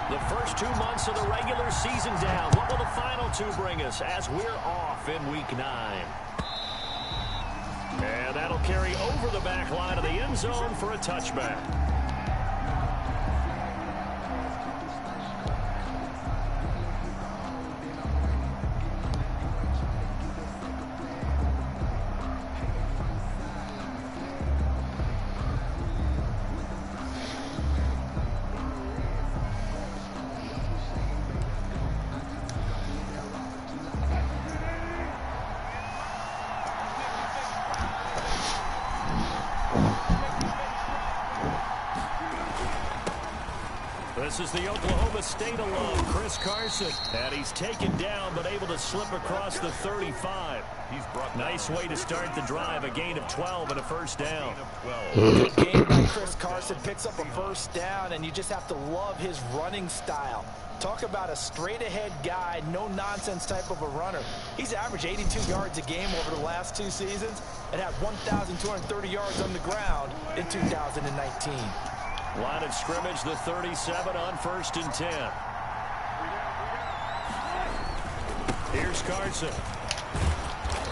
The first 2 months of the regular season down. What will the final two bring us as we're off in Week 9? And that'll carry over the back line of the end zone for a touchback. This is the Oklahoma State alum, Chris Carson. And he's taken down, but able to slip across the 35. Nice way to start the drive. A gain of 12 and a first down. Good game by Chris Carson. Picks up a first down, and you just have to love his running style. Talk about a straight-ahead guy, no-nonsense type of a runner. He's averaged 82 yards a game over the last 2 seasons and had 1,230 yards on the ground in 2019. Line of scrimmage, the 37 on 1st and 10. Here's Carson.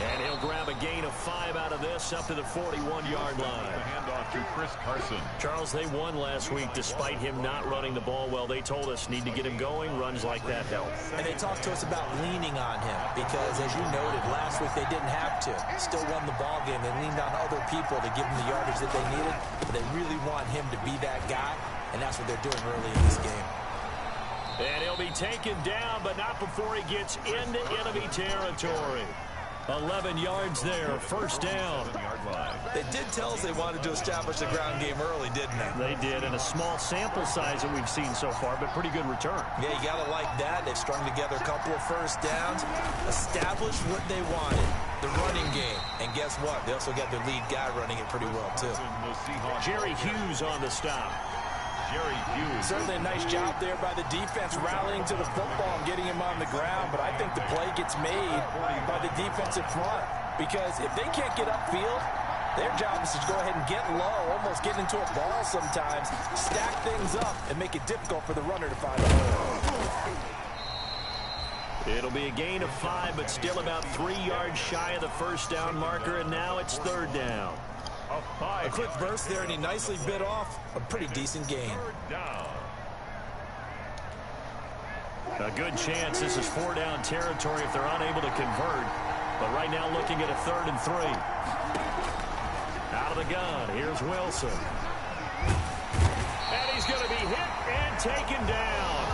And he'll grab a gain of 5 out of this up to the 41-yard line. The handoff to Chris Carson. Charles, they won last week despite him not running the ball well. They told us need to get him going. Runs like that help. And they talked to us about leaning on him because, as you noted, last week they didn't have to. Still won the ball game. They leaned on other people to give them the yardage that they needed. But they really want him to be that guy, and that's what they're doing early in this game. And he'll be taken down, but not before he gets into enemy territory. 11 yards there, first down. They did tell us they wanted to establish the ground game early, didn't they? They did, and a small sample size that we've seen so far, but pretty good return. Yeah, you got to like that. They've strung together a couple of first downs, established what they wanted, the running game. And guess what? They also got their lead guy running it pretty well, too. Jerry Hughes on the stop. Jerry Hughes. Certainly a nice job there by the defense rallying to the football and getting him on the ground, but I think the play gets made by the defensive front because if they can't get upfield, their job is to go ahead and get low, almost get into a ball sometimes, stack things up, and make it difficult for the runner to find a hole. It'll be a gain of 5, but still about 3 yards shy of the first down marker, and now it's 3rd down. A quick burst there, and he nicely bit off a pretty decent gain. A good chance this is 4-down territory if they're unable to convert. But right now looking at a 3rd and 3. Out of the gun, here's Wilson. And he's going to be hit and taken down.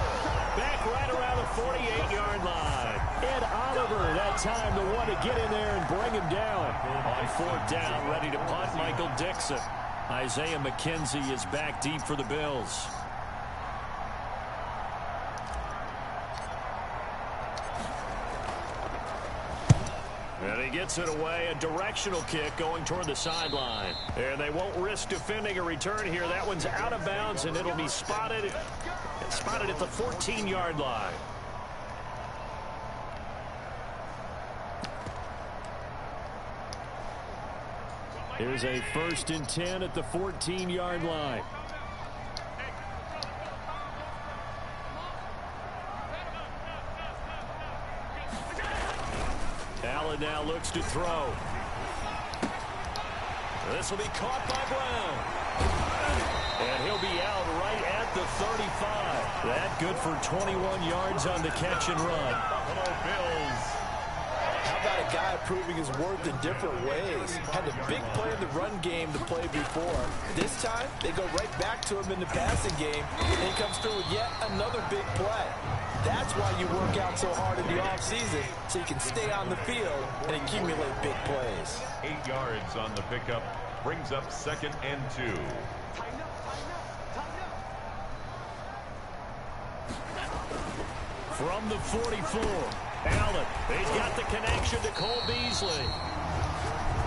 Back right around the 48-yard line. Ed Oliver, that time the one to get in there and bring him down. On 4th down, ready to punt, Michael Dixon. Isaiah McKenzie is back deep for the Bills. And he gets it away, a directional kick going toward the sideline. And they won't risk defending a return here. That one's out of bounds, and it'll be spotted at the 14-yard line. Here's a 1st and 10 at the 14-yard line. Allen now looks to throw. This will be caught by Brown. And he'll be out right at the 35. That good for 21 yards on the catch and run. Buffalo Bills. How about a guy proving his worth in different ways? Had a big play in the run game to play before. This time, they go right back to him in the passing game, and he comes through with yet another big play. That's why you work out so hard in the offseason, so you can stay on the field and accumulate big plays. 8 yards on the pickup, brings up 2nd and 2. From the 44, Allen, he's got the connection to Cole Beasley.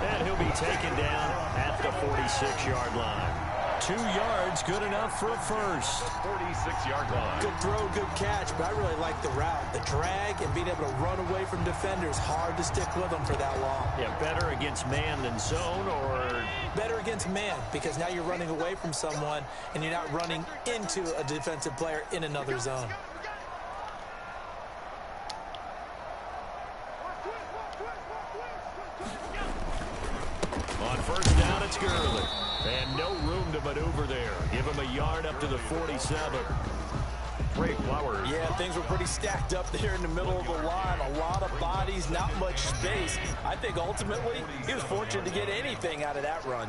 And he'll be taken down at the 46-yard line. 2 yards, good enough for a first. 46-yard line. Good throw, good catch, but I really like the route. The drag and being able to run away from defenders, hard to stick with them for that long. Yeah, better against man than zone, or better against man because now you're running away from someone and you're not running into a defensive player in another zone. On first down, it's Gurley. And no room to maneuver there. Give him a yard up to the 47. Trey Flowers. Yeah, things were pretty stacked up there in the middle of the line. A lot of bodies, not much space. I think ultimately he was fortunate to get anything out of that run.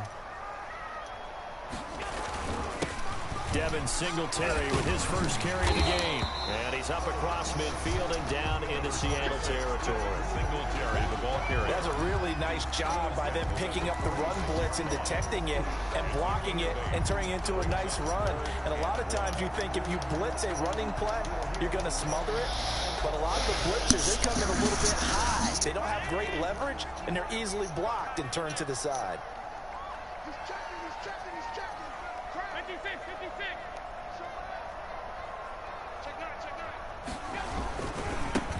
Devin Singletary with his first carry of the game. And he's up across midfield and down into Seattle territory. Singletary, the ball carrier. That's a really nice job by them picking up the run blitz and detecting it and blocking it and turning it into a nice run. And a lot of times you think if you blitz a running play, you're going to smother it. But a lot of the blitzers, they come in a little bit high. They don't have great leverage, and they're easily blocked and turned to the side. He's checking. 56. Check 9.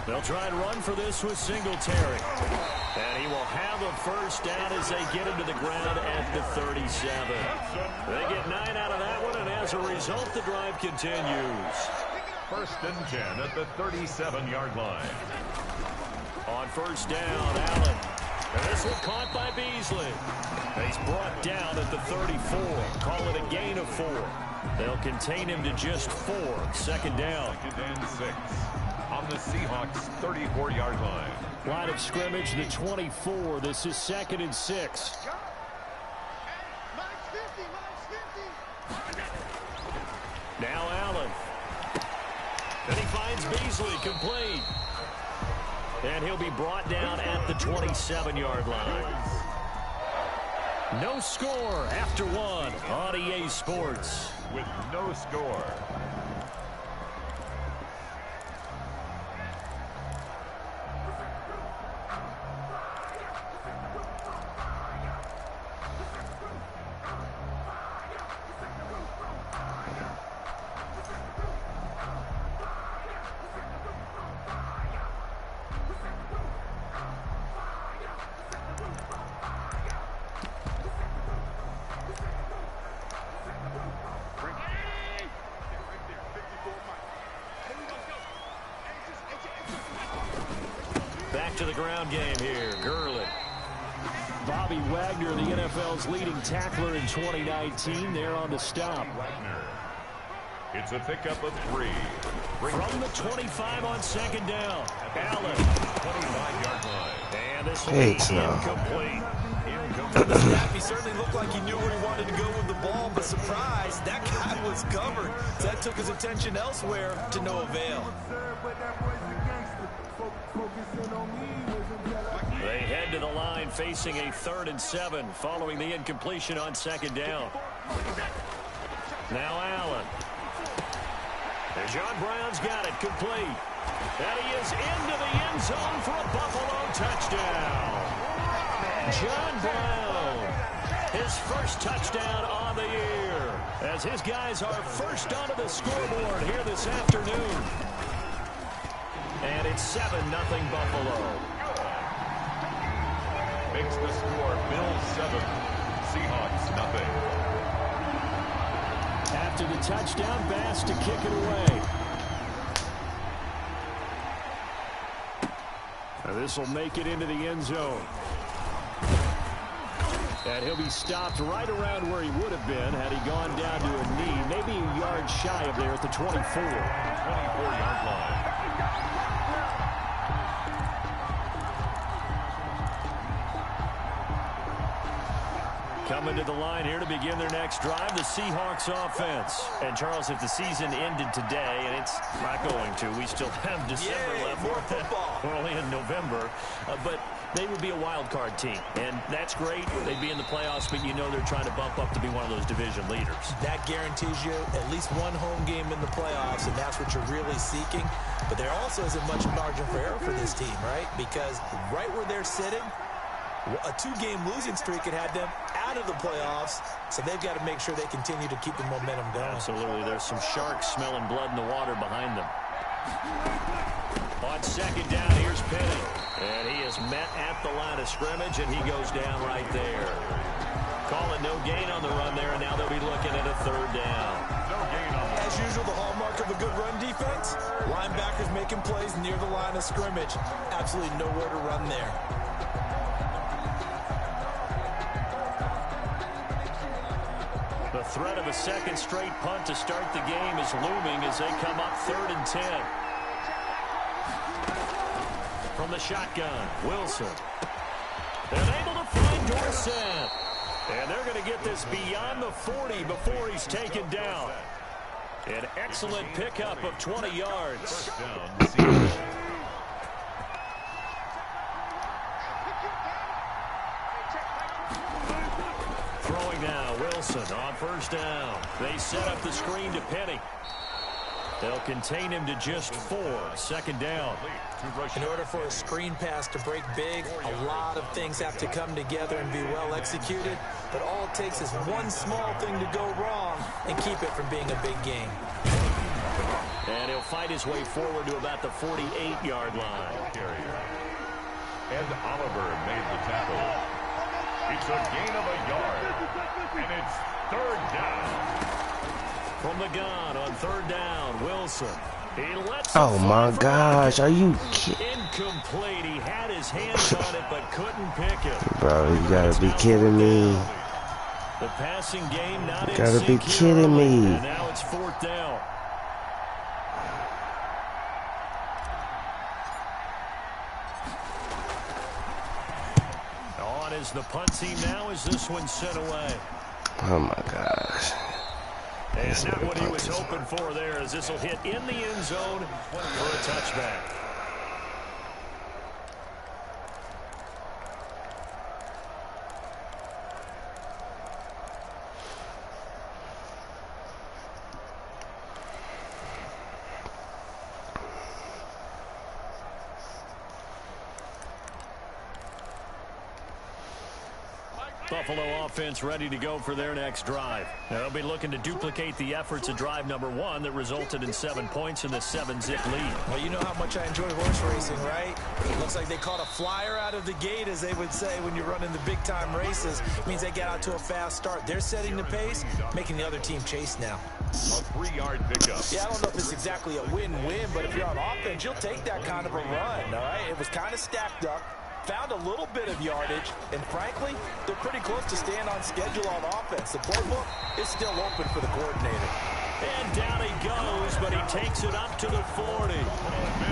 They'll try and run for this with Singletary. And he will have a first down as they get him to the ground at the 37. They get 9 out of that one, and as a result, the drive continues. First and 10 at the 37-yard line. On first down, Allen. And this one caught by Beasley. He's brought down at the 34. Call it a gain of 4. They'll contain him to just 4. Second down. Second and 6 on the Seahawks' 34-yard line. Line of scrimmage, the 24. This is second and 6. Now Allen. And he finds Beasley complete. And he'll be brought down at the 27-yard line. No score after 1 on EA Sports. With no score. Back to the ground game here. Gurley. Bobby Wagner, the NFL's leading tackler in 2019. There on the stop. Wagner. It's a pickup of 3. From the 25 on second down. Allen. 29-yard line. And this will be incomplete. He certainly looked like he knew where he wanted to go with the ball, but surprise, that guy was covered. So that took his attention elsewhere to no avail. They head to the line facing a 3rd and 7 following the incompletion on second down. Now Allen. And John Brown's got it complete. And he is into the end zone for a Buffalo touchdown. John Brown, his first touchdown on the year, as his guys are first onto the scoreboard here this afternoon. And it's 7-0 Buffalo. Makes the score Bills 7, Seahawks nothing. After the touchdown, Bass to kick it away. Now this will make it into the end zone. And he'll be stopped right around where he would have been had he gone down to a knee, maybe a yard shy of there at the 24. 24-yard line. Coming to the line here to begin their next drive, the Seahawks offense. And Charles, if the season ended today, and it's not going to, we still have December left. More football. We're only in November, but they would be a wild card team, and that's great. They'd be in the playoffs, but you know they're trying to bump up to be one of those division leaders. That guarantees you at least one home game in the playoffs, and that's what you're really seeking. But there also isn't much margin for error for this team, right? Because right where they're sitting, a 2-game losing streak had had them out of the playoffs, so they've got to make sure they continue to keep the momentum going. Absolutely. There's some sharks smelling blood in the water behind them. On second down, here's Penny. And he is met at the line of scrimmage, and he goes down right there. Call it no gain on the run there, and now they'll be looking at a third down. No gain on the As usual, the hallmark of a good run defense, linebackers making plays near the line of scrimmage. Absolutely nowhere to run there. The threat of a second straight punt to start the game is looming as they come up 3rd and 10. From the shotgun, Wilson. They're able to find Dorsett. And they're going to get this beyond the 40 before he's taken down. An excellent pickup of 20 yards. first down. Receiver. Throwing now, Wilson on first down. They set up the screen to Penny. They'll contain him to just 4. 2nd down. In order for a screen pass to break big, a lot of things have to come together and be well executed. But all it takes is one small thing to go wrong and keep it from being a big game. And he'll fight his way forward to about the 48-yard line. Carrier. Ed Oliver made the tackle. It's a gain of a yard. And it's 3rd down. From the gun on 3rd down, Wilson. He lets Oh my gosh, are you kidding? Incomplete. He had his hands on it but couldn't pick it. Bro, you gotta be kidding me. The passing game not in Gotta be sync kidding here. me. And now it's 4th down. On is the punt team now as this one's sent away. Oh my gosh. And This not nigga what he was punt is- hoping for there, as this will hit in the end zone for a touchback. Buffalo offense ready to go for their next drive. They'll be looking to duplicate the efforts of drive number 1 that resulted in 7 points in the 7-zip lead. Well, you know how much I enjoy horse racing, right? It looks like they caught a flyer out of the gate, as they would say when you're running the big-time races. It means they get out to a fast start. They're setting the pace, making the other team chase now. A 3-yard pickup. Yeah, I don't know if it's exactly a win-win, but if you're on offense, you'll take that kind of a run, all right? It was kind of stacked up. Found a little bit of yardage, and frankly, they're pretty close to staying on schedule on offense. The playbook is still open for the coordinator. And down he goes, but he takes it up to the 40.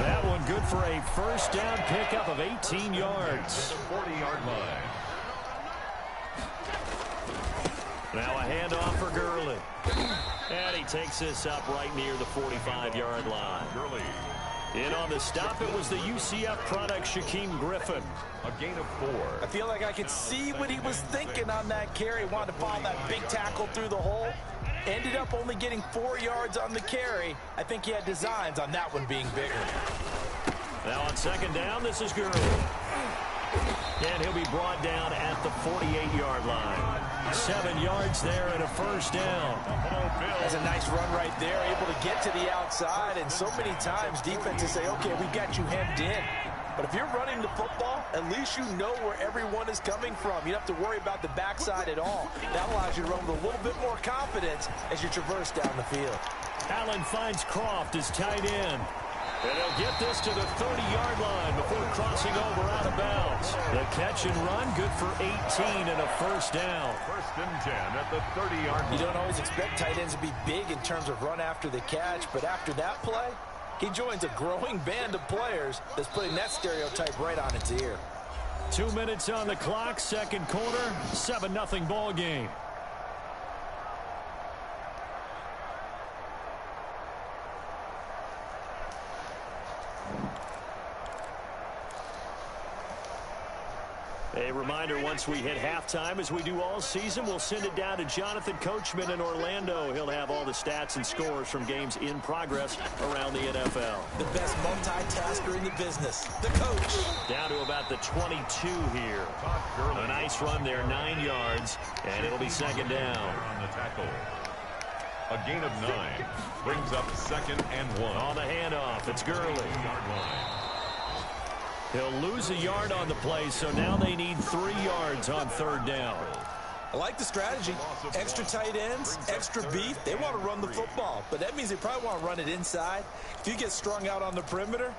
That one good for a first down pickup of 18 yards. 40-yard line. Now a handoff for Gurley. And he takes this up right near the 45-yard line. Gurley. In on the stop, it was the UCF product, Shaquem Griffin. A gain of 4. I feel like I could see what he was thinking on that carry. Wanted to follow that big tackle through the hole. Ended up only getting 4 yards on the carry. I think he had designs on that one being bigger. Now on 2nd down, this is Gurley. And he'll be brought down at the 48-yard line. 7 yards there and a first down. That's a nice run right there, able to get to the outside. And so many times defenses say, okay, we've got you hemmed in. But if you're running the football, at least you know where everyone is coming from. You don't have to worry about the backside at all. That allows you to run with a little bit more confidence as you traverse down the field. Allen finds Croft as tight end. And he'll get this to the 30-yard line before crossing over out of bounds. The catch and run, good for 18 and a first down. 1st and 10 at the 30-yard line. You don't always expect tight ends to be big in terms of run after the catch, but after that play, he joins a growing band of players that's putting that stereotype right on its ear. 2 minutes on the clock, 2nd quarter, 7-0 ball game. A reminder, once we hit halftime, as we do all season, we'll send it down to Jonathan Coachman in Orlando. He'll have all the stats and scores from games in progress around the NFL. The best multitasker in the business, the coach. Down to about the 22 here. A nice run there, 9 yards, and it'll be 2nd down. On the tackle. A gain of 9 brings up 2nd and 1. On the handoff, it's Gurley. Yard line. He'll lose a yard on the play, so now they need 3 yards on 3rd down. I like the strategy. Extra tight ends, extra beef. They want to run the football, but that means they probably want to run it inside. If you get strung out on the perimeter,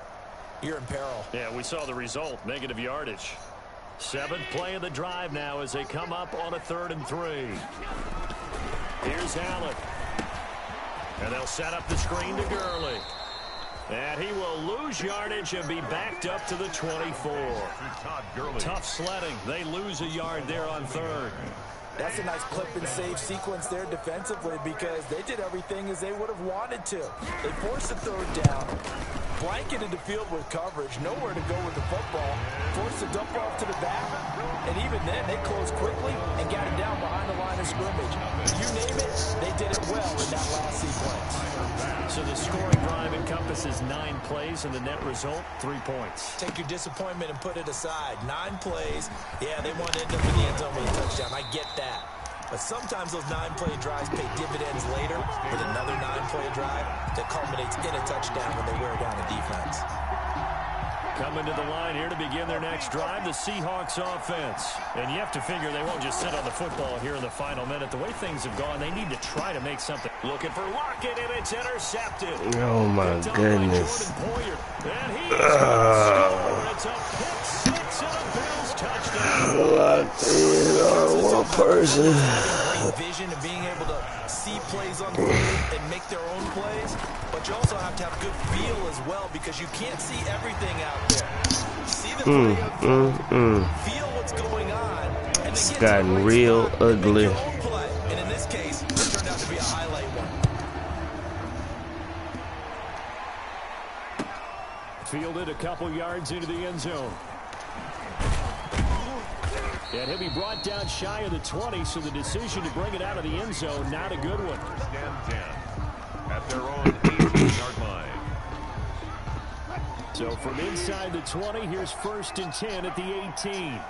you're in peril. Yeah, we saw the result, negative yardage. 7th play of the drive now as they come up on a 3rd and 3. Here's Allen. And they'll set up the screen to Gurley. And he will lose yardage and be backed up to the 24. Tough sledding. They lose a yard there on 3rd. That's a nice clip and save sequence there defensively because they did everything as they would have wanted to. They forced the 3rd down, blanketed the field with coverage, nowhere to go with the football, forced the dump off to the back, and even then they closed quickly and got it down behind the line of scrimmage. You name it, they did it well in that last sequence. So the scoring drive encompasses 9 plays, and the net result, 3 points. Take your disappointment and put it aside. 9 plays. Yeah, they want to end up in the end zone with a touchdown. I get that. But sometimes those 9-play drives pay dividends later with another 9-play drive that culminates in a touchdown when they wear down the defense. Coming to the line here to begin their next drive, the Seahawks offense. And you have to figure they won't just sit on the football here in the final minute. The way things have gone, they need to try to make something. Looking for Lockett, and it's intercepted. Oh, my goodness. And he's it's a pick 6 and a Bills touchdown. Locked in on one person. Great vision of being able to see plays on the field and make their own plays. But you also have to have good feel as well because you can't see everything out there. See the play, feel what's going on, and it's gotten real ugly. And in this case, it turned out to be a highlight one. Fielded a couple yards into the end zone. And he'll be brought down shy of the 20, so the decision to bring it out of the end zone, not a good one. At their own 18-yard line. So from inside the 20, here's 1st and 10 at the 18.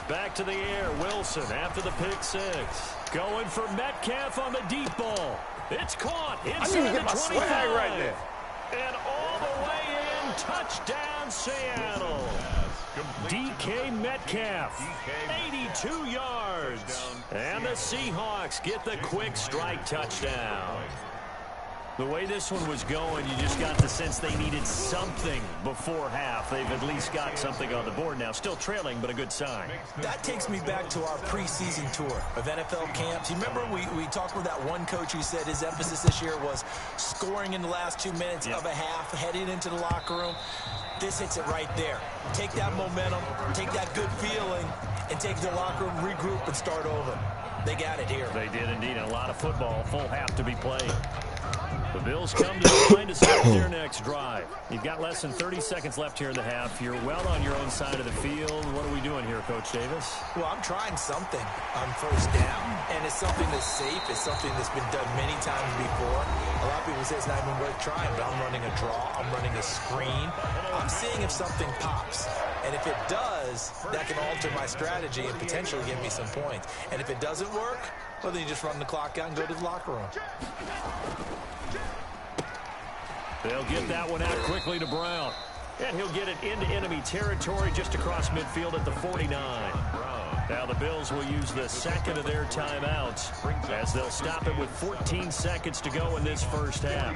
Back to the air, Wilson after the pick 6. Going for Metcalf on the deep ball. It's caught inside the 25. Right there. And all the way in, touchdown Seattle. DK Metcalf, 82 yards. And the Seahawks get the quick strike touchdown. The way this one was going, you just got the sense they needed something before half. They've at least got something on the board now. Still trailing, but a good sign. That takes me back to our preseason tour of NFL camps. You remember we talked with that one coach who said his emphasis this year was scoring in the last 2 minutes of a half, heading into the locker room. This hits it right there. Take that momentum, take that good feeling, and take the locker room, regroup, and start over. They got it here. They did indeed. A lot of football, full half to be played. The Bills come to the line to start their next drive. You've got less than 30 seconds left here in the half. You're well on your own side of the field. What are we doing here, Coach Davis? Well, I'm trying something on 1st down, and it's something that's safe. It's something that's been done many times before. A lot of people say it's not even worth trying, but I'm running a draw. I'm running a screen. I'm seeing if something pops. And if it does, that can alter my strategy and potentially give me some points. And if it doesn't work, well, then you just run the clock out and go to the locker room. They'll get that one out quickly to Brown. And he'll get it into enemy territory just across midfield at the 49. Now the Bills will use the second of their timeouts as they'll stop it with 14 seconds to go in this first half.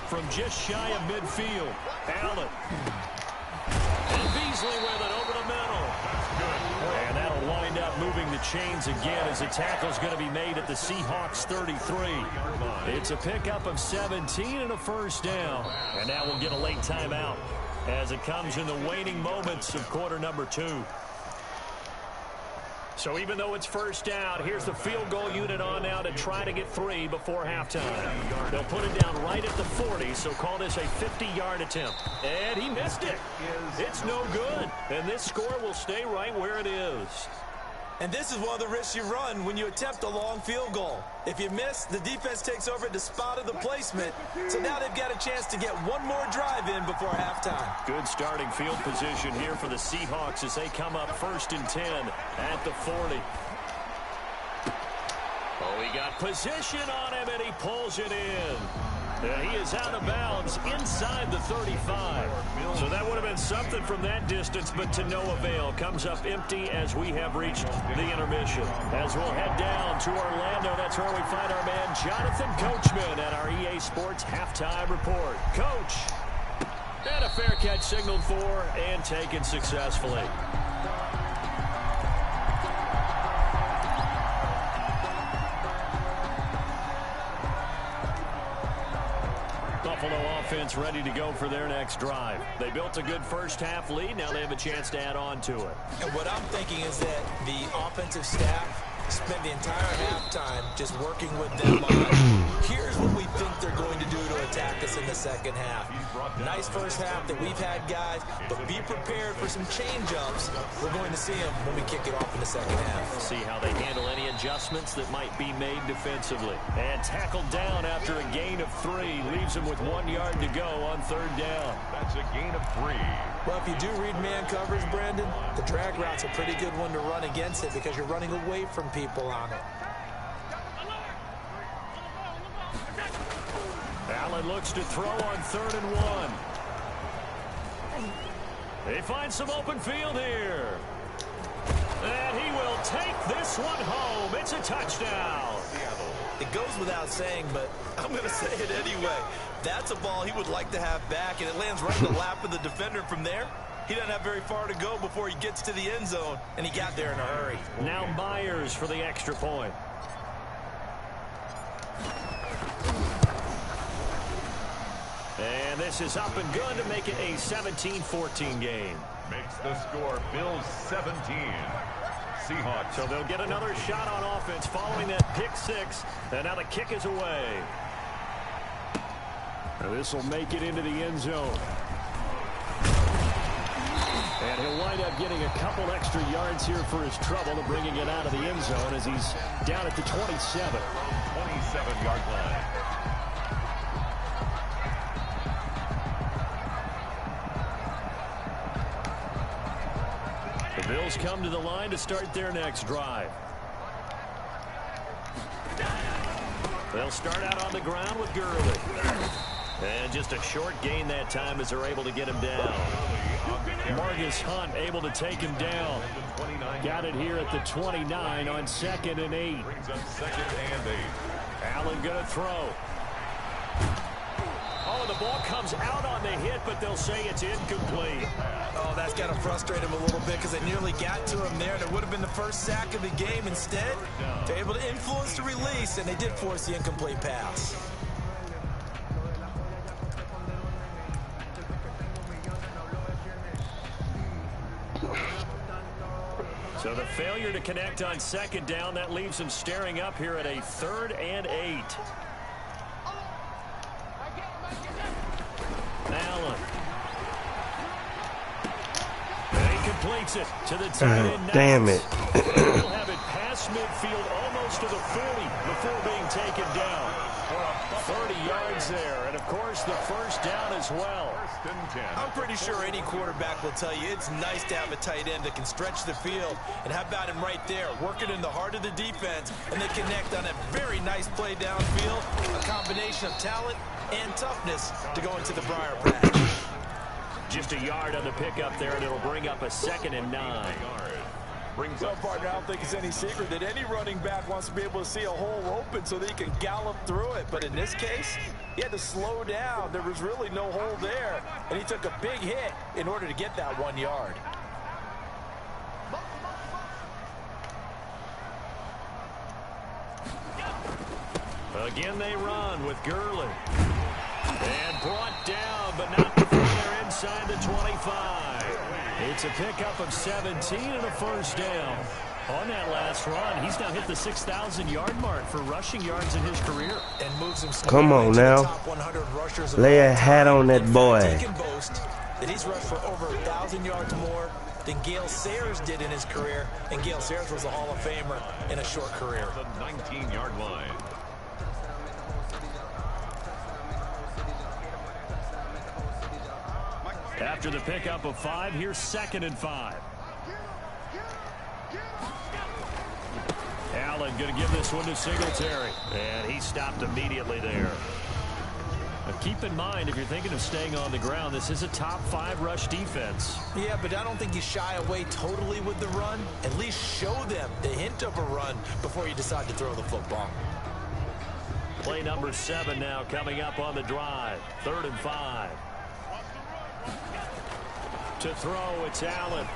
From just shy of midfield, Allen. And Beasley with it over the middle. And that'll wind up moving the chains again as the tackle's going to be made at the Seahawks 33. It's a pickup of 17 and a 1st down. And now we'll get a late timeout as it comes in the waning moments of quarter number 2. So even though it's 1st down, here's the field goal unit on now to try to get 3 before halftime. They'll put it down right at the 40, so call this a 50-yard attempt. And he missed it. It's no good. And this score will stay right where it is. And this is one of the risks you run when you attempt a long field goal. If you miss, the defense takes over at the spot of the placement. So now they've got a chance to get one more drive in before halftime. Good starting field position here for the Seahawks as they come up 1st and 10 at the 40. Oh, he got position on him, and he pulls it in. He is out of bounds inside the 35. So that would have been something from that distance, but to no avail. Comes up empty as we have reached the intermission. As we'll head down to Orlando, that's where we find our man Jonathan Coachman at our EA Sports Halftime Report. Coach, and a fair catch signaled for and taken successfully. Buffalo offense ready to go for their next drive. They built a good first half lead. Now they have a chance to add on to it. And what I'm thinking is that the offensive staff spent the entire halftime just working with them on here's what we think they're going to do to attack us in the second half. Nice first half that we've had, guys, but be prepared for some change-ups. We're going to see them when we kick it off in the second half. See how they handle any adjustments that might be made defensively. And tackled down after a gain of 3. Leaves them with 1 yard to go on 3rd down. That's a gain of 3. Well, if you do read man coverage, Brandon, the drag route's a pretty good one to run against it because you're running away from people on it. Allen looks to throw on 3rd and 1. They find some open field here. And he will take this one home. It's a touchdown. It goes without saying, but I'm going to say it anyway. That's a ball he would like to have back, and it lands right in the lap of the defender from there. He doesn't have very far to go before he gets to the end zone, and he got there in a hurry. Now Myers for the extra point. And this is up and good to make it a 17-14 game. Makes the score Bills 17. Seahawks. So they'll get another shot on offense following that pick 6. And now the kick is away. This will make it into the end zone. And he'll wind up getting a couple extra yards here for his trouble and bringing it out of the end zone as he's down at the 27. 27-yard line. The Bills come to the line to start their next drive. They'll start out on the ground with Gurley. And just a short gain that time as they're able to get him down. Marcus Hunt able to take him down. Got it here at the 29 on 2nd and 8. Brings up 2nd and 8. Allen gonna throw. Oh, the ball comes out on the hit, but they'll say it's incomplete. Oh, that's got to frustrate him a little bit because they nearly got to him there. That would have been the first sack of the game. Instead, they're able to influence the release, and they did force the incomplete pass. So the failure to connect on 2nd down, that leaves them staring up here at a 3rd and 8. Allen. And he completes it to the tight end. Damn it. He'll have it past midfield almost to the 40 before being taken down. 30 yards there, and of course the first down as well. 1st and 10. I'm pretty sure any quarterback will tell you it's nice to have a tight end that can stretch the field. And how about him right there, working in the heart of the defense, and they connect on a very nice play downfield, a combination of talent and toughness to go into the briar patch. Just a yard on the pickup there, and it'll bring up a 2nd and 9. Brings Well, up partner, I don't think it's any secret that any running back wants to be able to see a hole open so that he can gallop through it. But in this case, he had to slow down. There was really no hole there, and he took a big hit in order to get that 1 yard. Again they run with Gurley. And brought down, but not before they're inside the 25. It's a pickup of 17 and a first down. On that last run, he's now hit the 6,000-yard mark for rushing yards in his career. And moves him Come on now. Lay a hat on that boy. He can boast that he's rushed for over 1,000 yards more than Gale Sayers did in his career, and Gale Sayers was a Hall of Famer in a short career. The 19-yard line. After the pickup of 5, here's 2nd and 5. Allen going to give this one to Singletary. And he stopped immediately there. Now keep in mind, if you're thinking of staying on the ground, this is a top 5 rush defense. Yeah, but I don't think you shy away totally with the run. At least show them the hint of a run before you decide to throw the football. Play number 7 now coming up on the drive. 3rd and 5. To throw, it's Allen.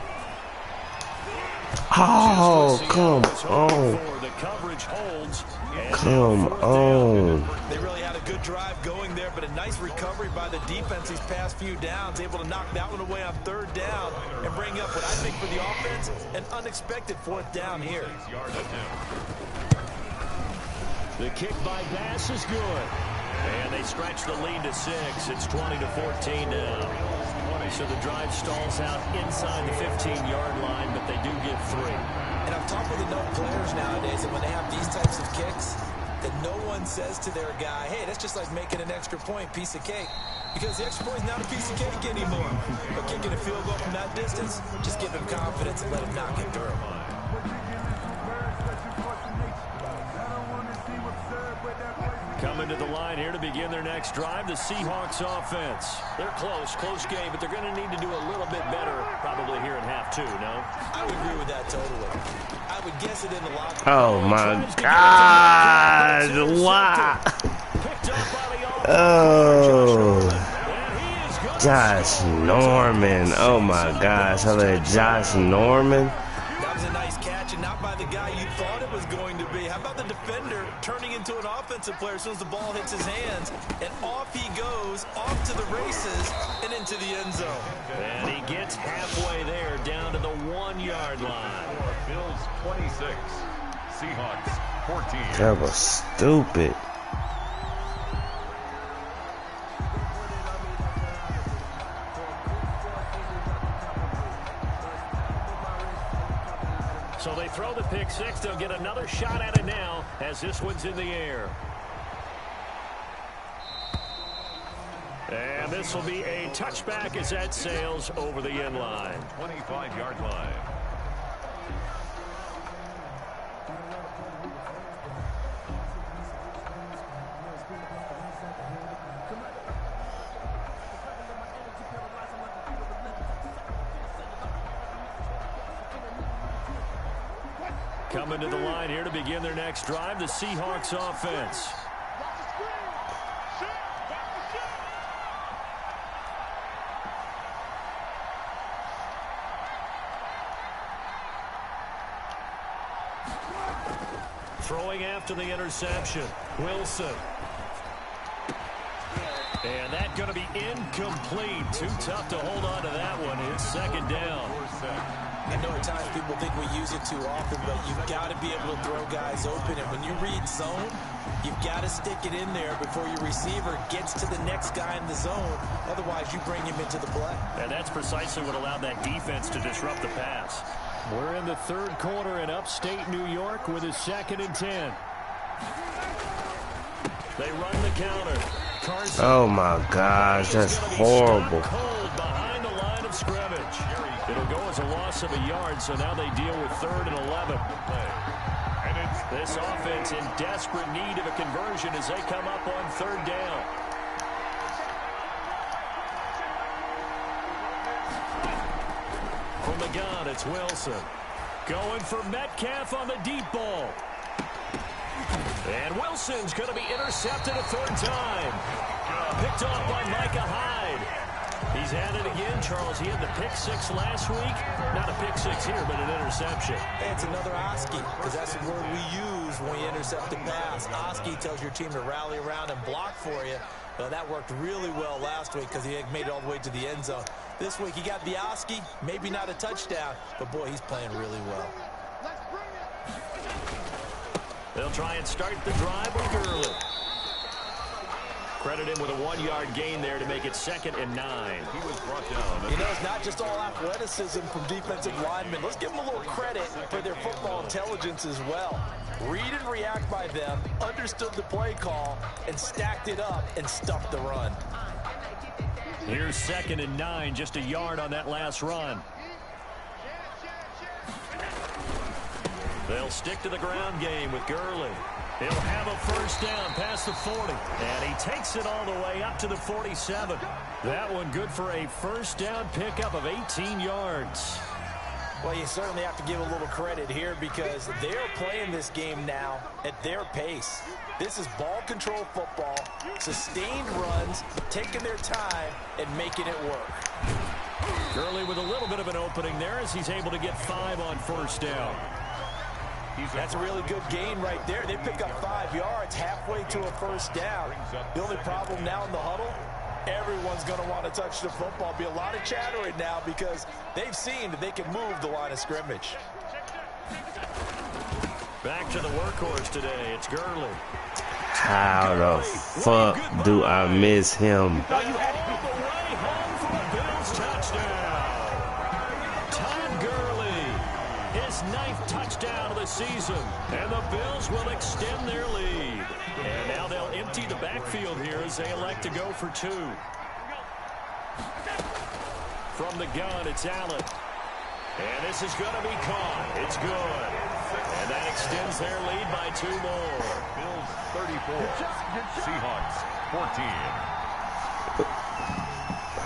Oh, come on. The coverage holds. Come on. They really had a good drive going there, but a nice recovery by the defense these past few downs, able to knock that one away on 3rd down and bring up what I think for the offense, an unexpected 4th down here. The kick by Bass is good. And they stretch the lead to 6. It's 20-14 now. So the drive stalls out inside the 15-yard line, but they do get 3. And I've talked with enough players nowadays that when they have these types of kicks, that no one says to their guy, hey, that's just like making an extra point, piece of cake. Because the extra point is not a piece of cake anymore. But kicking a field goal from that distance, just give him confidence and let him knock it through. Coming to the line here to begin their next drive, the Seahawks offense. They're close game, but they're going to need to do a little bit better probably here in half 2, no? I would agree with that totally. I would guess it in the locker Oh, room. my God. Why? Oh. Josh Norman. Oh, my gosh. I let Josh Norman. That was a nice catch, and not by the guy you thought it was going to be. How about the defender turning into an offensive player as soon as the ball hits his hands, and off he goes, off to the races, and into the end zone. And he gets halfway there, down to the 1-yard line. Bills 26, Seahawks 14. That was stupid. So they throw the pick 6. They'll get another shot at it now as this one's in the air. And this will be a touchback as that sails over the end line. 25-yard line. Coming to the line here to begin their next drive, the Seahawks offense. Throwing after the interception, Wilson. And that's going to be incomplete. Too tough to hold on to that one. It's 2nd down. I know at times people think we use it too often, but you've got to be able to throw guys open. And when you read zone, you've got to stick it in there before your receiver gets to the next guy in the zone. Otherwise, you bring him into the play. And that's precisely what allowed that defense to disrupt the pass. We're in the 3rd quarter in upstate New York with a 2nd and 10. They run the counter. Carson. Oh, my gosh. That's horrible. Cold behind the line of scrimmage. It'll go as a loss of a yard, so now they deal with 3rd and 11. And this offense in desperate need of a conversion as they come up on 3rd down. From the gun, it's Wilson. Going for Metcalf on the deep ball. And Wilson's going to be intercepted a 3rd time. Picked off by Micah Hyde. He's at it again, Charles. He had the pick 6 last week. Not a pick 6 here, but an interception. Hey, it's another Oski, because that's the word we use when you intercept a pass. Oski tells your team to rally around and block for you. Well, that worked really well last week because he made it all the way to the end zone. This week he got the Oski, maybe not a touchdown, but boy, he's playing really well. They'll try and start the drive with Gurley. Credit credited him with a 1-yard gain there to make it 2nd and 9. He was brought down. You know, it's not just all athleticism from defensive linemen. Let's give them a little credit for their football intelligence as well. Read and react by them, understood the play call, and stacked it up and stuffed the run. Here's 2nd and 9, just a yard on that last run. They'll stick to the ground game with Gurley. He'll have a first down past the 40. And he takes it all the way up to the 47. That one good for a first down pickup of 18 yards. Well, you certainly have to give a little credit here because they're playing this game now at their pace. This is ball control football, sustained runs, taking their time and making it work. Gurley with a little bit of an opening there as he's able to get 5 on first down. That's a really good gain right there. They pick up 5 yards halfway to a first down. The only problem now in the huddle, everyone's going to want to touch the football. Be a lot of chattering now because they've seen that they can move the line of scrimmage. Back to the workhorse today. It's Gurley. How the fuck do I miss him? All the way home for a Bills touchdown. Todd Gurley, his 9th touchdown of the season, and the Bills will extend their lead. And now they'll empty the backfield here as they elect to go for 2. From the gun, it's Allen. And this is going to be caught. It's good. And that extends their lead by 2 more. Bills 34. Seahawks 14.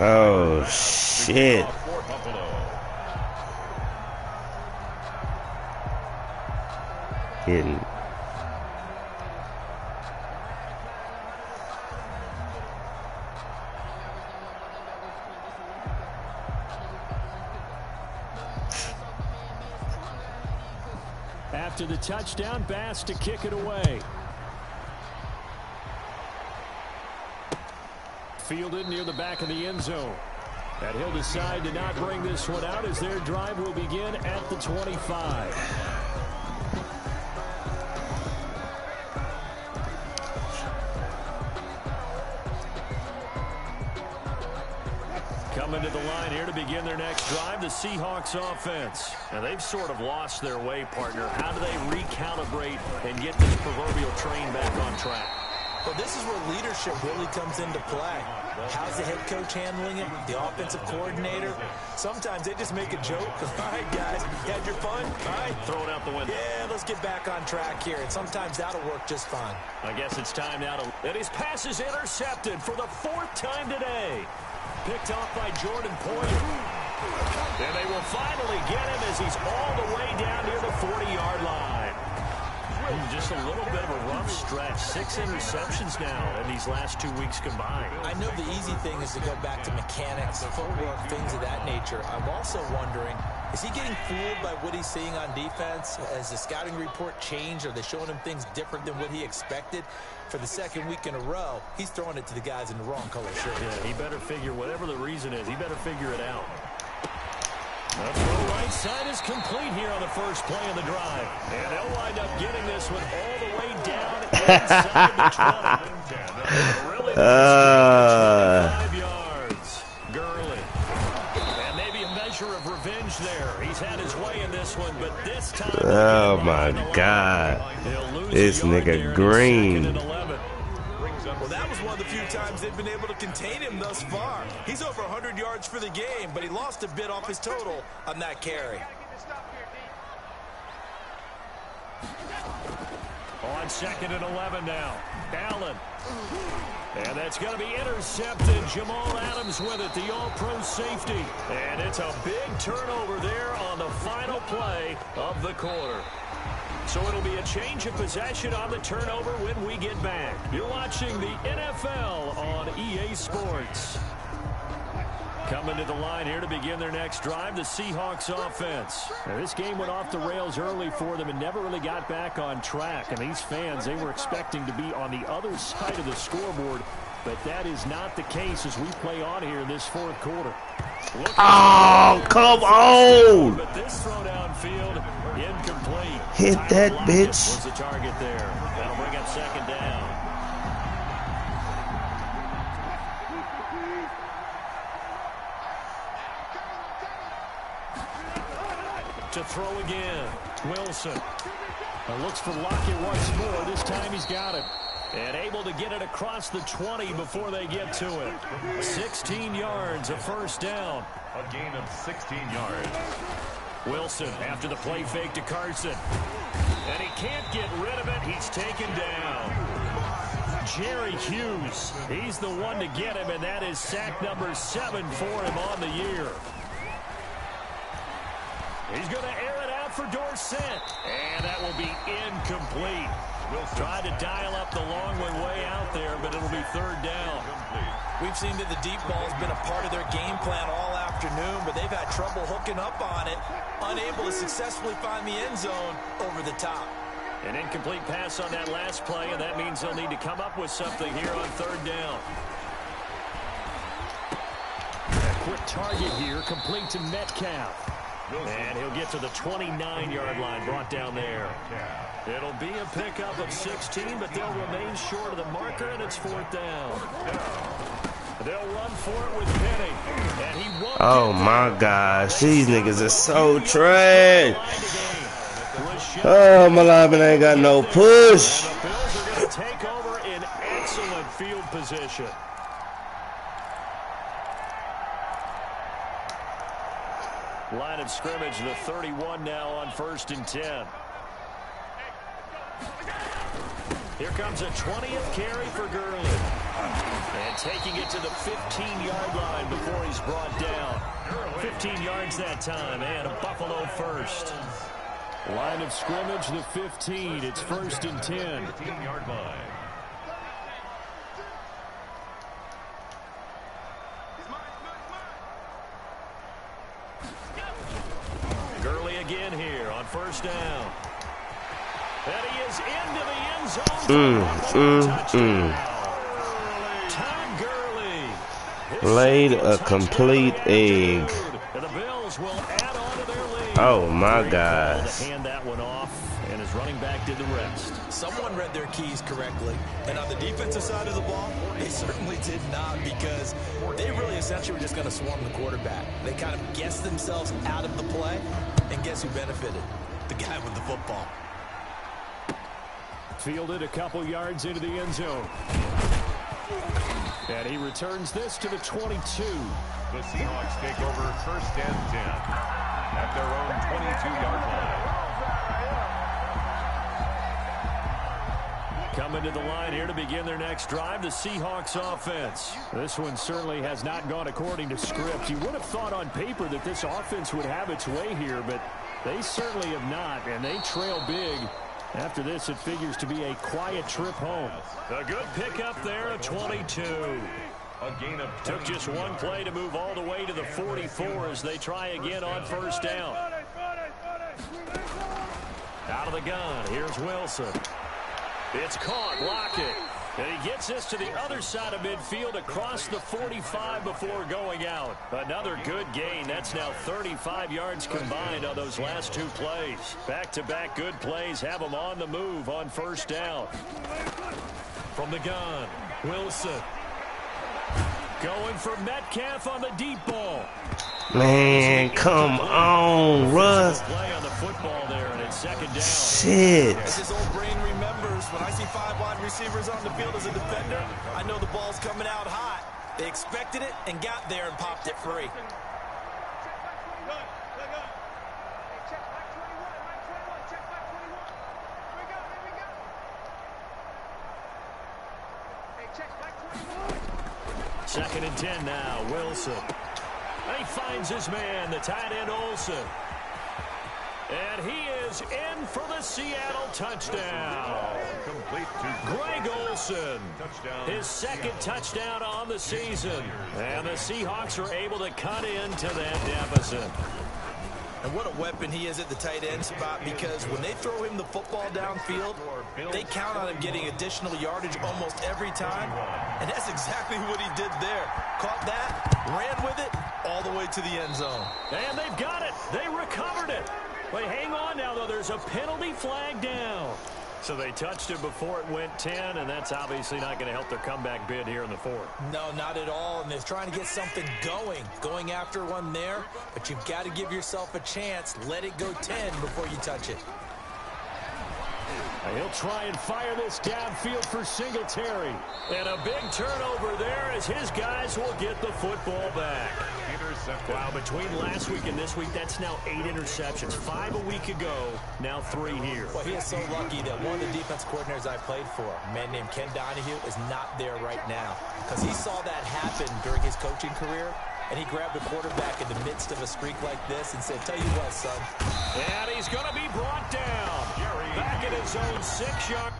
Oh, shit. For Buffalo. Hitting. After the touchdown, Bass to kick it away. Fielded near the back of the end zone. And he'll decide to not bring this one out as their drive will begin at the 25. Coming to the line here to begin their next drive, the Seahawks offense. Now, they've sort of lost their way, partner. How do they recalibrate and get this proverbial train back on track? Well, this is where leadership really comes into play. How's the head coach handling it? The offensive coordinator? Sometimes they just make a joke. All right, guys, you had your fun? All right. Throw it out the window. Yeah, let's get back on track here. And sometimes that'll work just fine. I guess it's time now to... And his pass is intercepted for the 4th time today. Picked off by Jordan Poyer. And they will finally get him as he's all the way down near the 40-yard line. Just a little bit of a rough stretch. 6 interceptions now in these last 2 weeks combined. I know the easy thing is to go back to mechanics, footwork, things of that nature. I'm also wondering, is he getting fooled by what he's seeing on defense? Has the scouting report changed? Are they showing him things different than what he expected? For the 2nd week in a row, he's throwing it to the guys in the wrong color shirt. Yeah, he better figure, whatever the reason is, he better figure it out. The throw right side is complete here on the first play of the drive. And they'll wind up getting this one all the way down inside the 20. Really 5 yards. Gurley. And maybe a measure of revenge there. He's had his way in this one, but this time... Oh, my God. This nigga green. Well, that was one of the few times they've been able to contain him thus far. He's over 100 yards for the game, but he lost a bit off his total on that carry. On 2nd and 11 now. Allen. And that's going to be intercepted. Jamal Adams with it, the all-pro safety. And it's a big turnover there on the final play of the quarter. So it'll be a change of possession on the turnover when we get back. You're watching the NFL on EA Sports. Coming to the line here to begin their next drive, the Seahawks offense. Now, this game went off the rails early for them and never really got back on track. And these fans, they were expecting to be on the other side of the scoreboard. But that is not the case as we play on here in this 4th quarter. Oh, come on! But this throw downfield, incomplete. Hit that bitch. Was the target there. That'll bring up 2nd down. to throw again. Wilson. Looks for Lockett once more. This time he's got it. And able to get it across the 20 before they get to it. 16 yards, a first down. A gain of 16 yards. Wilson after the play fake to Carson. And he can't get rid of it. He's taken down. Jerry Hughes, he's the one to get him, and that is sack number 7 for him on the year. He's going to air it out for Dorsett. And that will be incomplete. Tried to dial up the long way out there, but it'll be third down. We've seen that the deep ball has been a part of their game plan all afternoon, but they've had trouble hooking up on it, unable to successfully find the end zone over the top. An incomplete pass on that last play, and that means they'll need to come up with something here on third down. A quick target here, complete to Metcalf. And he'll get to the 29-yard line, brought down there. It'll be a pickup of 16, but they'll remain short of the marker, and it's fourth down. They'll run for it with Penny. And he won't. Oh, my gosh. These niggas are so trash. Oh, my lineman ain't got no push. And the Bills are going to take over in excellent field position. Line of scrimmage, the 31 now on 1st and 10. Here comes a 20th carry for Gurley. And taking it to the 15-yard line before he's brought down. 15 yards that time, and a Buffalo first. Line of scrimmage, the 15. It's 1st and 10. 15-yard line. Gurley again here on 1st down. And he is into the end zone. Touchdown. Todd Gurley. Laid a complete egg. And the Bills will add on to their lead. Oh, my gosh. To hand that one off, and his running back did the rest. Someone read their keys correctly. And on the defensive side of the ball, they certainly did not, because they really essentially were just going to swarm the quarterback. They kind of guessed themselves out of the play, and guess who benefited? The guy with the football. Fielded a couple yards into the end zone. And he returns this to the 22. The Seahawks take over 1st and 10 at their own 22-yard line. Coming to the line here to begin their next drive, the Seahawks offense. This one certainly has not gone according to script. You would have thought on paper that this offense would have its way here, but they certainly have not, and they trail big. After this, it figures to be a quiet trip home. A good pickup there, a 22. A gain of Took just one play to move all the way to the 44 as they try again on 1st down. Out of the gun, here's Wilson. It's caught, Lockett. And he gets this to the other side of midfield across the 45 before going out. Another good gain. That's now 35 yards combined on those last 2 plays. Back-to-back good plays have them on the move on 1st down. From the gun, Wilson. Going for Metcalf on the deep ball. Man, come on, Russ. Play on the football there, and it's 2nd down. Shit. As his old brain remembers, when I see 5 wide receivers on the field as a defender, I know the ball's coming out hot. They expected it and got there and popped it free. Second and 10 now, Wilson. And he finds his man, the tight end Olsen. And he is in for the Seattle touchdown. complete to Greg Olsen. touchdown. His 2nd touchdown on the season. And the Seahawks are able to cut into that deficit. And what a weapon he is at the tight end spot, because when they throw him the football downfield, they count on him getting additional yardage almost every time. And that's exactly what he did there. Caught that, ran with it, all the way to the end zone. And they've got it. They recovered it. But hang on now, though. There's a penalty flag down. So they touched it before it went 10, and that's obviously not going to help their comeback bid here in the fourth. No, not at all, and they're trying to get something going after one there, but you've got to give yourself a chance. Let it go 10 before you touch it. He'll try and fire this downfield for Singletary. And a big turnover there as his guys will get the football back. Intercepted. Wow, between last week and this week, that's now 8 interceptions. 5 a week ago, now 3 here. Well, he is so lucky that one of the defense coordinators I played for, a man named Ken Donahue, is not there right now. Because he saw that happen during his coaching career, and he grabbed the quarterback in the midst of a streak like this and said, tell you what, son. And he's going to be brought down. Back at his own 6-yard.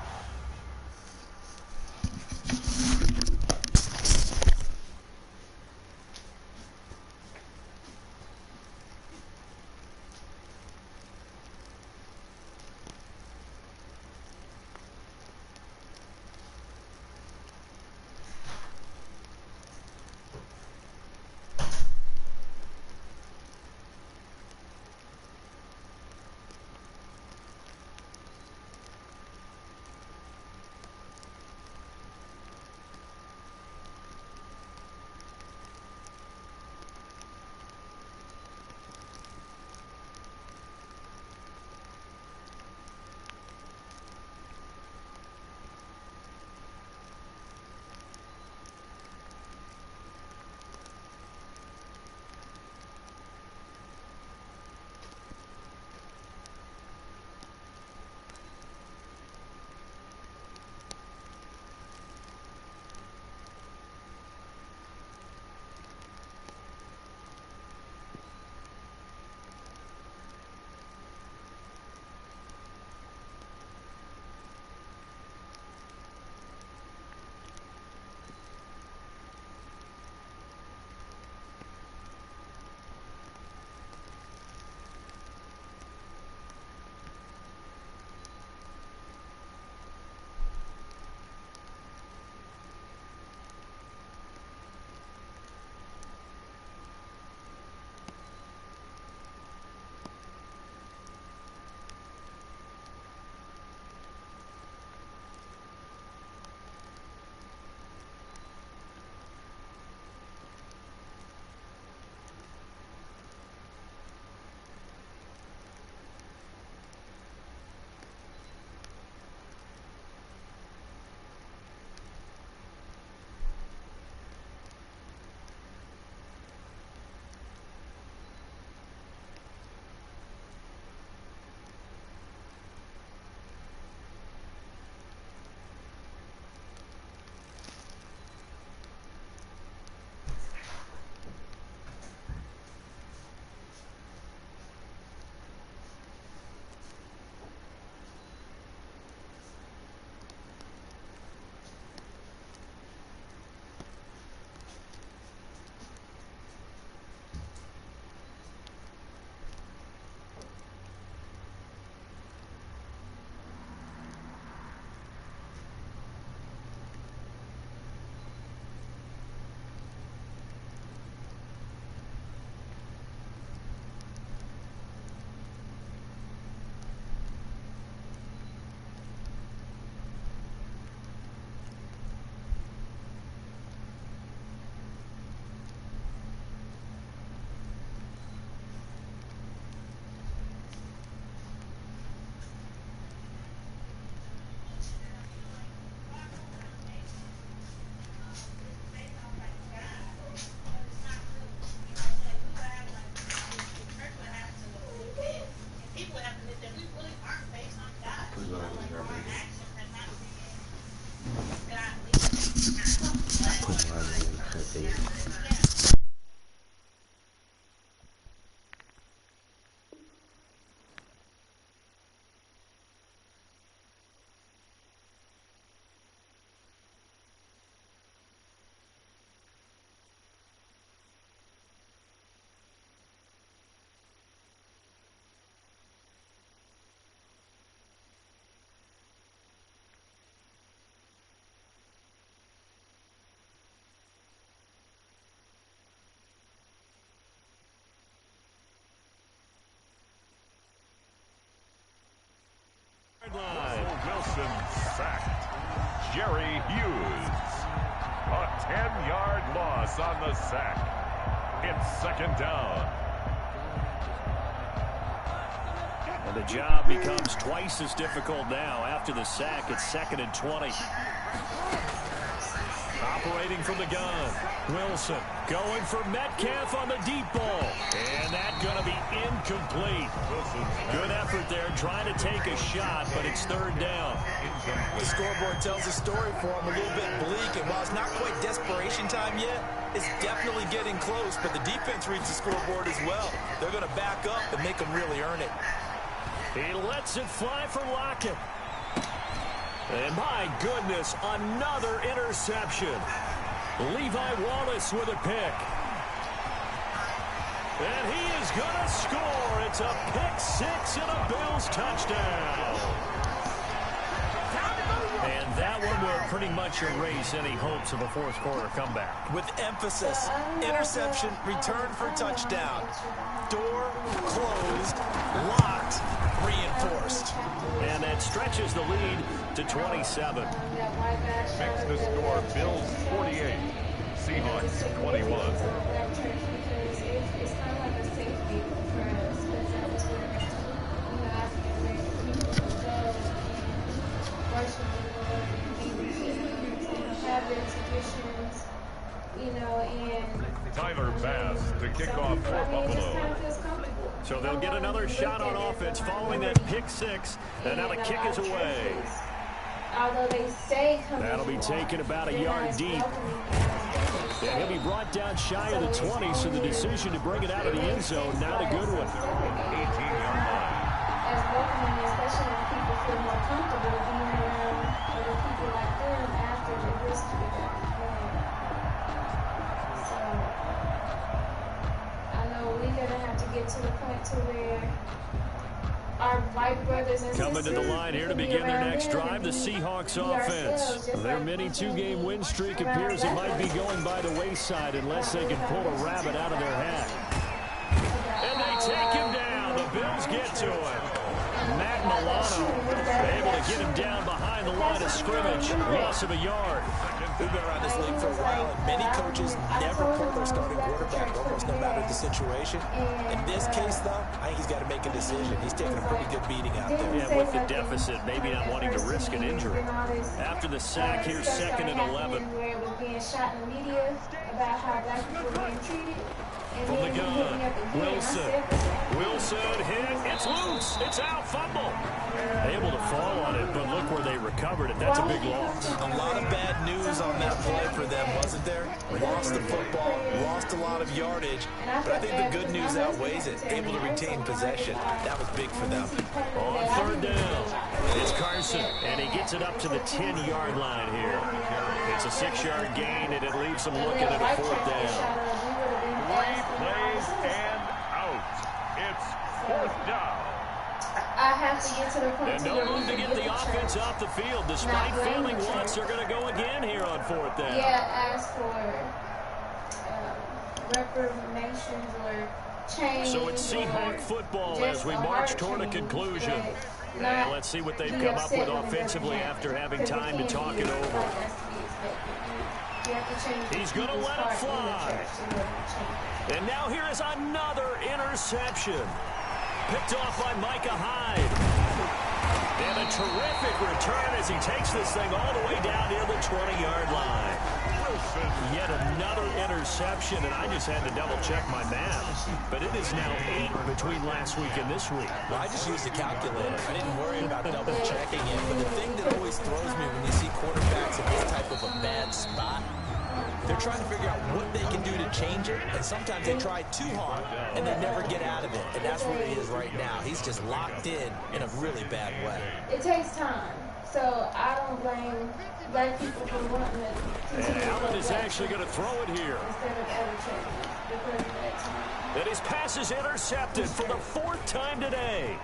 been sacked. Jerry Hughes. A 10-yard loss on the sack. It's second down. And the job becomes twice as difficult now. After the sack, it's 2nd and 20. Operating from the gun. Wilson going for Metcalf on the deep ball. And that's going to be incomplete. Good effort there trying to take a shot, but it's 3rd down. The scoreboard tells a story for him, a little bit bleak, and while it's not quite desperation time yet, it's definitely getting close, but the defense reads the scoreboard as well. They're going to back up and make them really earn it. He lets it fly for Lockett. And my goodness, another interception. Levi Wallace with a pick. And he is going to score. It's a pick 6 and a Bills touchdown. And that one will pretty much erase any hopes of a fourth quarter comeback. With emphasis, interception, return for touchdown. Door closed, locked, reinforced. And that stretches the lead to 27. Makes the score Bills 48, Seahawks 21. It's kind of like a safety for us because that's where, after worship the Lord and have their traditions, and Tyler Bass to kick off for it just kind Buffalo. of feels comfortable. So they'll get another shot on offense following that pick 6. And now the kick is away. Although they say That'll be taken about a yard deep. And he'll be brought down shy of the 20, so the decision to bring it out of the end zone, not a good one. 18-yard line. As welcoming, especially when people feel more comfortable being around other people like them after the history that we've had. So, I know we're going to have to get to the point to where our white brothers and Coming sisters to the line here to begin their next drive, the Seahawks offense. Their mini 2-game win streak appears it might be going by the wayside unless they can pull a rabbit out of their hat. And they take him down. The Bills get to him. Matt Milano able to get him down behind the line of scrimmage. Loss of a yard. We've been around this league for a while, and many coaches never pull their starting quarterback, almost no matter the situation. In this case, though, I think he's got to make a decision. He's taking a pretty good beating out there. Yeah, with the deficit, maybe not wanting to risk an injury. After the sack, here's 2nd and 11. Where it was being shot in the media about how black people were being treated. From the gun, Wilson hit. It's loose. It's out. Fumble. Able to fall on it, but look where they recovered it. That's a big loss. A lot of bad news on that play for them, wasn't there? Lost the football, lost a lot of yardage, but I think the good news outweighs it. Able to retain possession. That was big for them. On 3rd down, it's Carson, and he gets it up to the 10-yard line here. It's a 6-yard gain, and it leaves him looking at a 4th down. 3 plays and out. It's 4th down. I have to get to the point And no room to get the offense off the field. Despite failing once, they're going to go again here on 4th down. Yeah, ask for reprimandations or change. So it's Seahawk football as we march toward a conclusion. And let's see what they've come up with offensively after having time to talk it over. He's going to let it fly. And now here is another interception. Picked off by Micah Hyde. And a terrific return as he takes this thing all the way down near the 20-yard line. Yet another interception, and I just had to double-check my math. But it is now 8 between last week and this week. Well, I just used a calculator. I didn't worry about double-checking it. But the thing that always throws me when you see quarterbacks in this type of a bad spot, they're trying to figure out what they can do to change it, and sometimes they try too hard, and they never get out of it. And that's where he is right now. He's just locked in a really bad way. It takes time. So I don't blame black people for wanting to And Allen is actually going to throw it here. instead of ever checking because of that time. And his pass is intercepted for the 4th time today.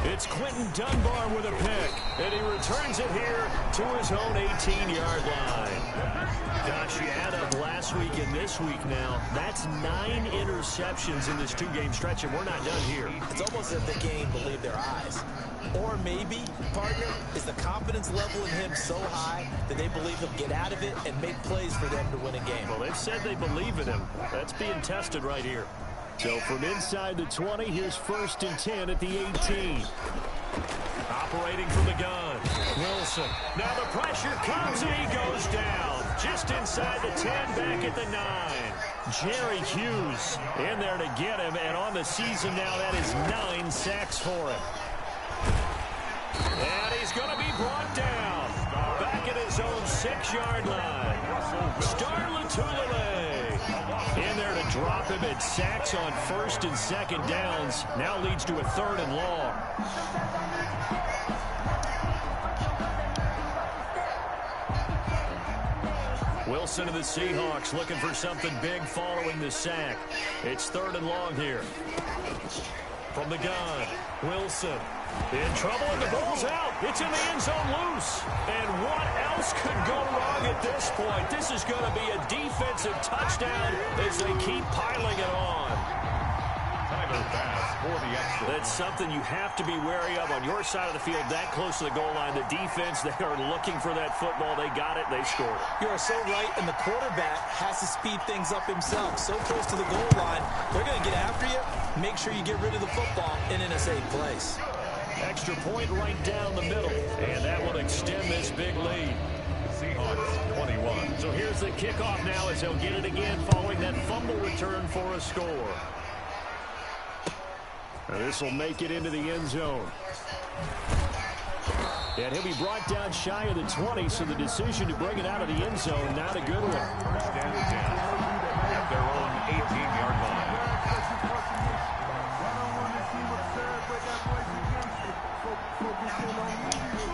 It's Quentin Dunbar with a pick, and he returns it here to his own 18-yard line. Gosh, you add up last last week and this week now. That's 9 interceptions in this 2-game stretch, and we're not done here. It's almost as if the game believed their eyes. Or maybe, partner, is the confidence level in him so high that they believe he'll get out of it and make plays for them to win a game. Well, they've said they believe in him. That's being tested right here. So from inside the 20, here's 1st and 10 at the 18. Operating from the gun. Wilson. Now the pressure comes and he goes down. Just inside the 10, back at the 9. Jerry Hughes in there to get him. And on the season now, that is 9 sacks for him. And he's going to be brought down. Back at his own 6-yard line. In there to drop him at sacks on 1st and 2nd downs. Now leads to a 3rd and long. Wilson of the Seahawks looking for something big following the sack. It's 3rd and long here. From the gun, Wilson in trouble, and the ball's out. It's in the end zone loose. And what else could go wrong at this point? This is going to be a defensive touchdown as they keep piling it on. That's something you have to be wary of on your side of the field, that close to the goal line. The defense, they are looking for that football. They got it. They scored. You are so right, and the quarterback has to speed things up himself. So close to the goal line, they're going to get after you. Make sure you get rid of the football and in a safe place. Extra point right down the middle, and that will extend this big lead. Seahawks 21. So here's the kickoff now as they'll get it again following that fumble return for a score. Now this will make it into the end zone. And he'll be brought down shy of the 20, so the decision to bring it out of the end zone, not a good one. 1st and 10 at their own 18-yard line.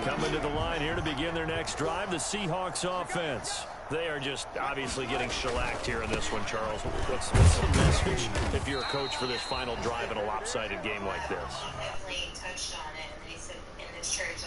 Coming to the line here to begin their next drive, the Seahawks offense. They are just obviously getting shellacked here in this one, Charles. What's the message if you're a coach for this final drive in a lopsided game like this? Definitely touched on it. He said in his church, like,